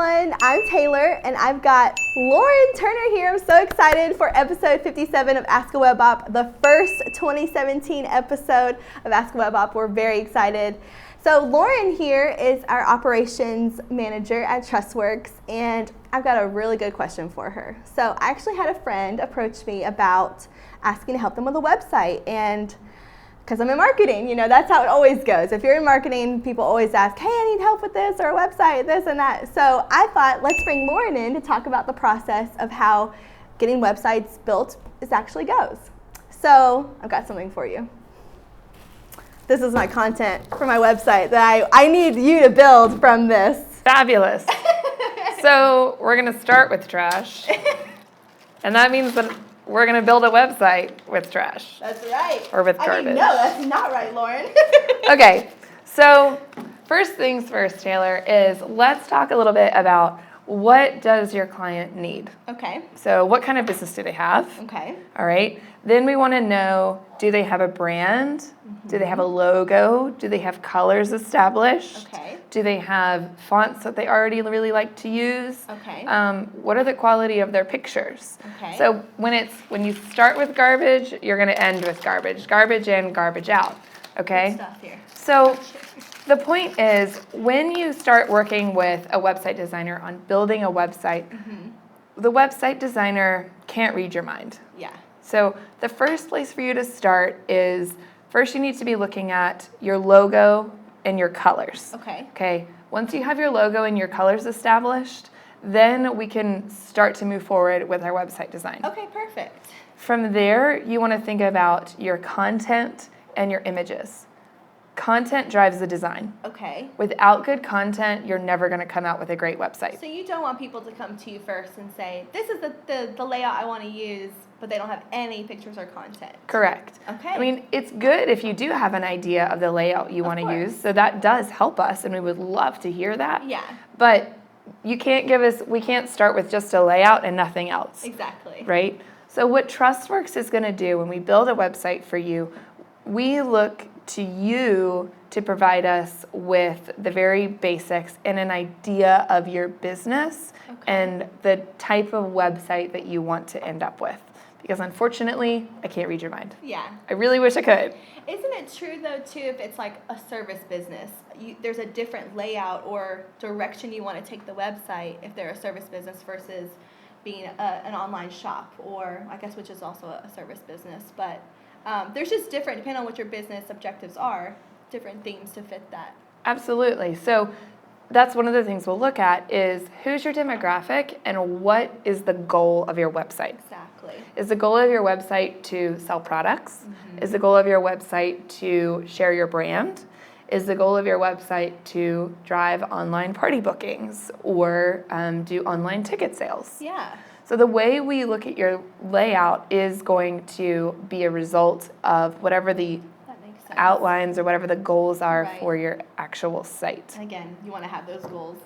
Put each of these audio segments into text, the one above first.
everyone. I'm Taylor, and I've got Lauren Turner here. I'm so excited for episode 57 of Ask a Web Op, the first 2017 episode of Ask a Web Op. We're very excited. So Lauren here is our operations manager at TrustWorks, and I've got a really good question for her. So I actually had a friend approach me about asking to help them with a website, and because I'm in marketing, that's how it always goes. If you're in marketing, people always ask, hey, I need help with this or a website, this and that. So I thought, let's bring Lauren in to talk about the process of how getting websites built actually goes. So I've got something for you. This is my content for my website that I need you to build from this. Fabulous. So we're going to start with trash. And that means that we're going to build a website with trash. That's right. Or with garbage. No, that's not right, Lauren. Okay, so first things first, Taylor, is let's talk a little bit about what does your client need? Okay. So what kind of business do they have? Okay. All right. Then we want to know, do they have a brand? Mm-hmm. Do they have a logo? Do they have colors established? Okay. Do they have fonts that they already really like to use? Okay. What are the quality of their pictures? Okay. So when you start with garbage, you're going to end with garbage. Garbage in, garbage out. Okay? Good stuff here. So the point is, when you start working with a website designer on building a website, the website designer can't read your mind. Yeah. So the first place for you to start is, first you need to be looking at your logo and your colors. Okay. Okay. Once you have your logo and your colors established, then we can start to move forward with our website design. Okay, perfect. From there, you want to think about your content and your images. Content drives the design. Okay. Without good content, you're never going to come out with a great website. So you don't want people to come to you first and say, this is the layout I want to use, but they don't have any pictures or content. Correct. Okay. I mean, it's good if you do have an idea of the layout you want to use, so that does help us, and we would love to hear that. Yeah. But we can't start with just a layout and nothing else. Exactly. Right? So what TrustWorks is going to do when we build a website for you, we look to you to provide us with the very basics and an idea of your business and the type of website that you want to end up with. Because unfortunately, I can't read your mind. Yeah. I really wish I could. Isn't it true, though, too, if it's like a service business, there's a different layout or direction you want to take the website if they're a service business versus being an online shop, or I guess which is also a service business. But there's just different, depending on what your business objectives are, different themes to fit that. Absolutely. So that's one of the things we'll look at is who's your demographic and what is the goal of your website. Exactly. Is the goal of your website to sell products? Is the goal of your website to share your brand? Is the goal of your website to drive online party bookings or do online ticket sales? Yeah. So the way we look at your layout is going to be a result of whatever the outlines or whatever the goals are for your actual site. And again, you want to have those goals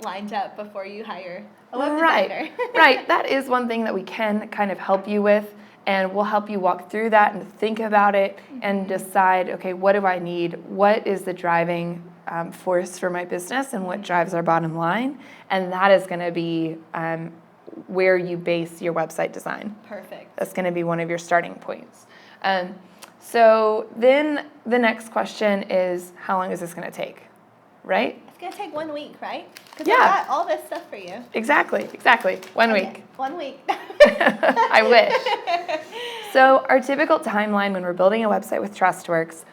lined up before you hire a web designer. Right. That is one thing that we can kind of help you with, and we'll help you walk through that and think about it and decide, okay, what do I need? What is the driving force for my business and what drives our bottom line? And that is going to be where you base your website design. Perfect. That's going to be one of your starting points. So then the next question is, how long is this going to take, right? It's going to take 1 week, right? Because Yeah. I got all this stuff for you. Exactly. 1 week. 1 week. I wish. So our typical timeline when we're building a website with TrustWorks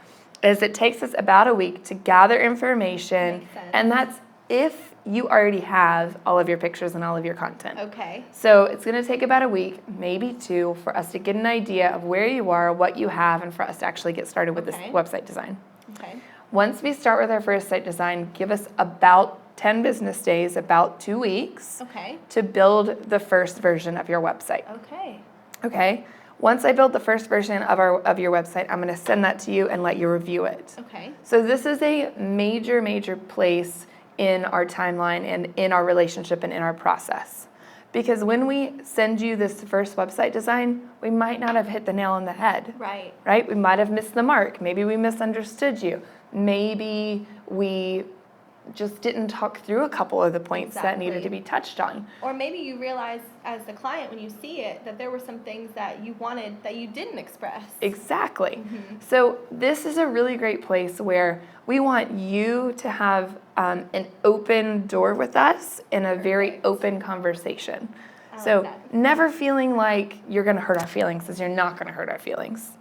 is it takes us about a week to gather information, Makes sense. and that's if you already have all of your pictures and all of your content. Okay. So it's going to take about a week, maybe 2, for us to get an idea of where you are, what you have, and for us to actually get started with this website design. Okay. Once we start with our first site design, give us about 10 business days, about 2 weeks, to build the first version of your website. Okay? Once I build the first version of your website, I'm going to send that to you and let you review it. Okay. So this is a major, major place in our timeline and in our relationship and in our process. Because when we send you this first website design, we might not have hit the nail on the head. Right? We might have missed the mark. Maybe we misunderstood you. Maybe we just didn't talk through a couple of the points that needed to be touched on. Or maybe you realize as the client when you see it that there were some things that you wanted that you didn't express. Exactly. So this is a really great place where we want you to have an open door with us in a very open conversation. So never feeling like you're going to hurt our feelings, because you're not going to hurt our feelings.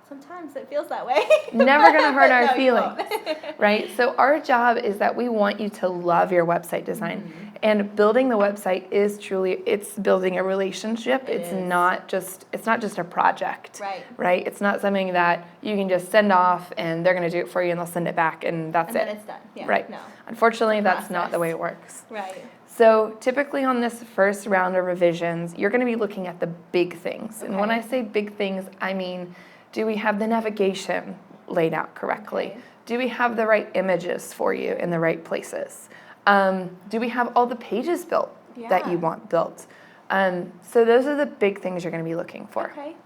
Sometimes it feels that way. Never going to hurt our feelings, right? So our job is that we want you to love your website design. And building the website is truly, it's building a relationship. It's not just a project, right? It's not something that you can just send off and they're going to do it for you and they'll send it back and that's it. And then it's done. Yeah, right. No. Unfortunately, that's not the way it works. Right. So typically on this first round of revisions, you're going to be looking at the big things. And when I say big things, I mean, do we have the navigation laid out correctly? Do we have the right images for you in the right places? Do we have all the pages built that you want built? So those are the big things you're going to be looking for. Okay.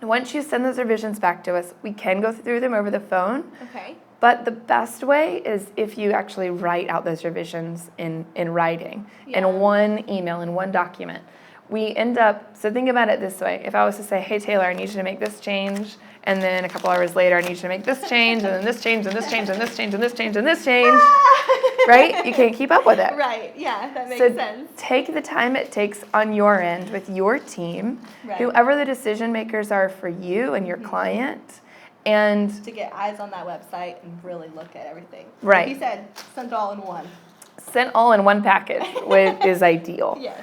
And once you send those revisions back to us, we can go through them over the phone. Okay. But the best way is if you actually write out those revisions in writing, in one email, in one document. We end up, so think about it this way. If I was to say, hey, Taylor, I need you to make this change, and then a couple hours later, I need you to make this change, and then this change, and this change, and this change, and this change, and this change, right? You can't keep up with it. Right, yeah, that makes sense. Take the time it takes on your end with your team, whoever the decision makers are for you and your client, and to get eyes on that website and really look at everything. Right. Like you said, send all in one. Send all in one package is ideal. Yes.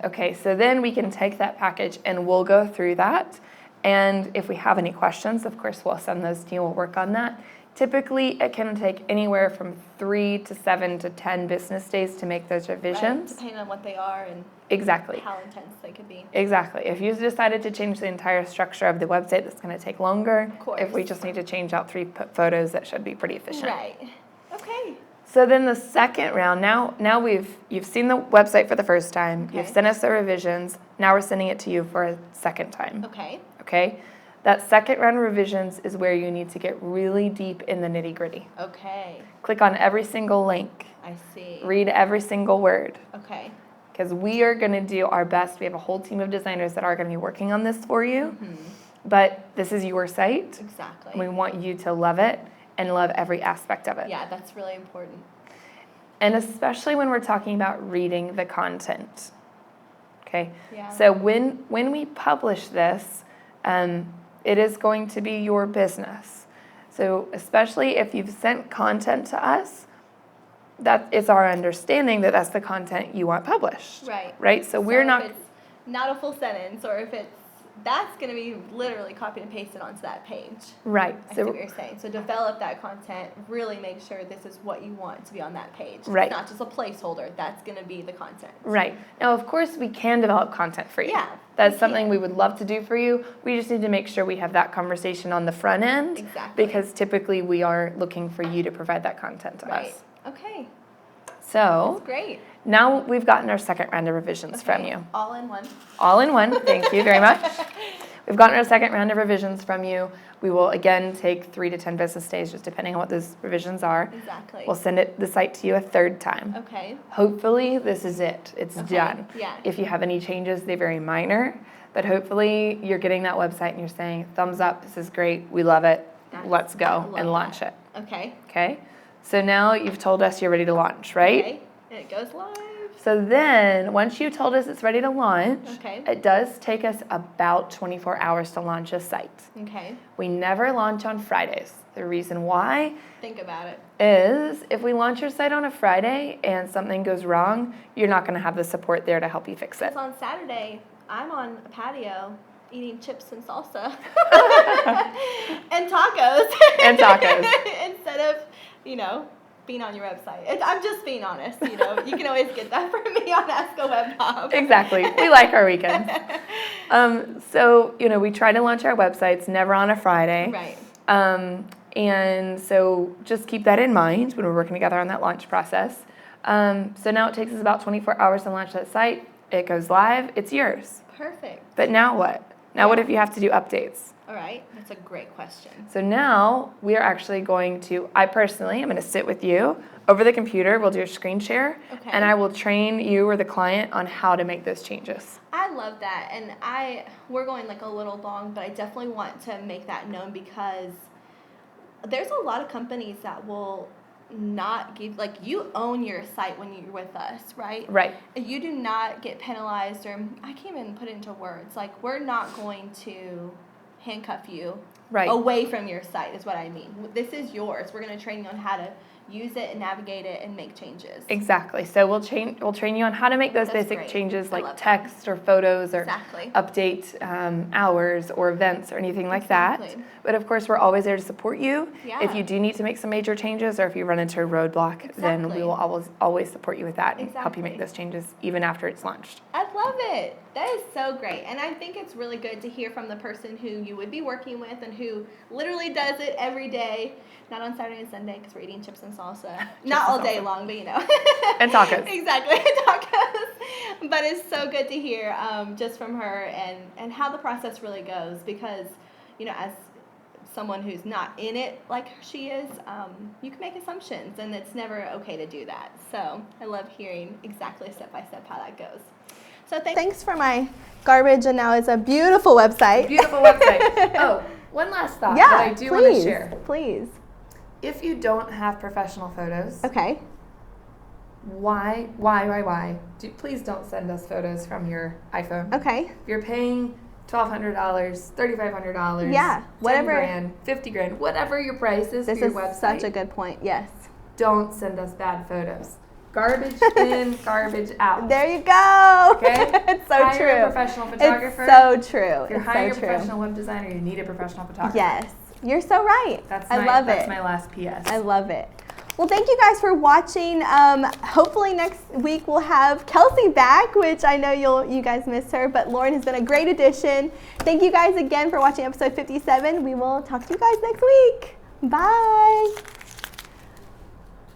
Okay, so then we can take that package and we'll go through that. And if we have any questions, of course, we'll send those to you. We'll work on that. Typically, it can take anywhere from 3 to 7 to 10 business days to make those revisions. Right, depending on what they are and how intense they could be. Exactly. If you decided to change the entire structure of the website, that's going to take longer. Of course. If we just need to change out 3 photos, that should be pretty efficient. Right. Okay. So then the second round, now you've seen the website for the first time. You've sent us the revisions. Now we're sending it to you for a second time. Okay? That second round of revisions is where you need to get really deep in the nitty-gritty. Okay. Click on every single link. I see. Read every single word. Okay. Because we are going to do our best. We have a whole team of designers that are going to be working on this for you. But this is your site. Exactly. And we want you to love it and love every aspect of it. Yeah, that's really important. And especially when we're talking about reading the content. Okay? Yeah. So when we publish this, it is going to be your business. So especially if you've sent content to us, that is our understanding that that's the content you want published. Right. Right? So we're not... if it's not a full sentence, or if it's, that's going to be literally copied and pasted onto that page. Right. I see what you're saying. So develop that content, really make sure this is what you want to be on that page. Right. It's not just a placeholder. That's going to be the content. Right. Now, of course, we can develop content for you. Yeah. That's something we would love to do for you. We just need to make sure we have that conversation on the front end. Exactly. Because typically we are looking for you to provide that content to us. Okay. So That's great. now we've gotten our second round of revisions from you. All in one. All in one. Thank you very much. We've gotten our second round of revisions from you. We will, again, take 3 to 10 business days, just depending on what those revisions are. Exactly. We'll send the site to you a third time. Okay. Hopefully, this is it. It's done. Yeah. If you have any changes, they're very minor. But hopefully, you're getting that website and you're saying, thumbs up, this is great, we love it, let's go and launch it. Okay. Okay? So now you've told us you're ready to launch, right? Okay. And it goes live. So then, once you told us it's ready to launch, Okay. it does take us about 24 hours to launch a site. Okay. We never launch on Fridays. The reason why Think about it. is if we launch your site on a Friday and something goes wrong, you're not going to have the support there to help you fix it. Because on Saturday, I'm on a patio eating chips and salsa and tacos. And tacos. Instead of, being on your website. I'm just being honest, You can always get that from me on Ask a Web Hop. Exactly. We like our weekends. So, we try to launch our websites never on a Friday. Right. And so just keep that in mind when we're working together on that launch process. So now it takes us about 24 hours to launch that site. It goes live. It's yours. Perfect. But now what? Now what if you have to do updates? All right, that's a great question. So now we are actually going to, I personally am going to sit with you over the computer. We'll do a screen share, and I will train you or the client on how to make those changes. I love that, and we're going like a little long, but I definitely want to make that known because there's a lot of companies that will not give, like, you own your site when you're with us, right? Right. You do not get penalized, or I can't even put it into words. Like, we're not going to handcuff you away from your site is what I mean. This is yours. We're going to train you on how to use it and navigate it and make changes. Exactly. So we'll train you on how to make those basic changes, like text or photos or update hours or events or anything like that. But of course, we're always there to support you. If you do need to make some major changes or if you run into a roadblock, then we will always support you with that and help you make those changes even after it's launched. I love it. That is so great. And I think it's really good to hear from the person who you would be working with and who literally does it every day. Not on Saturday and Sunday because we're eating chips and salsa. Not all day long, but you know. And tacos. Exactly, tacos. But it's so good to hear just from her and how the process really goes because, you know, as someone who's not in it like she is, you can make assumptions and it's never okay to do that. So I love hearing exactly step by step how that goes. So thanks for my garbage, and now it's a beautiful website. Beautiful website. Oh, one last thought that I do want to share. Please. If you don't have professional photos, why? Please don't send us photos from your iPhone. Okay. If you're paying $1,200, $3,500, whatever, $10,000, $50,000, whatever your price is for your website. This is such a good point. Yes. Don't send us bad photos. Garbage in, garbage out. There you go. Okay? It's so true. Hire a professional photographer. It's so true. If you're hiring a professional web designer, you need a professional photographer. Yes. You're so right. I love it. That's my last PS. I love it. Well, thank you guys for watching. Hopefully next week we'll have Kelsey back, which I know you guys miss her, but Lauren has been a great addition. Thank you guys again for watching episode 57. We will talk to you guys next week. Bye.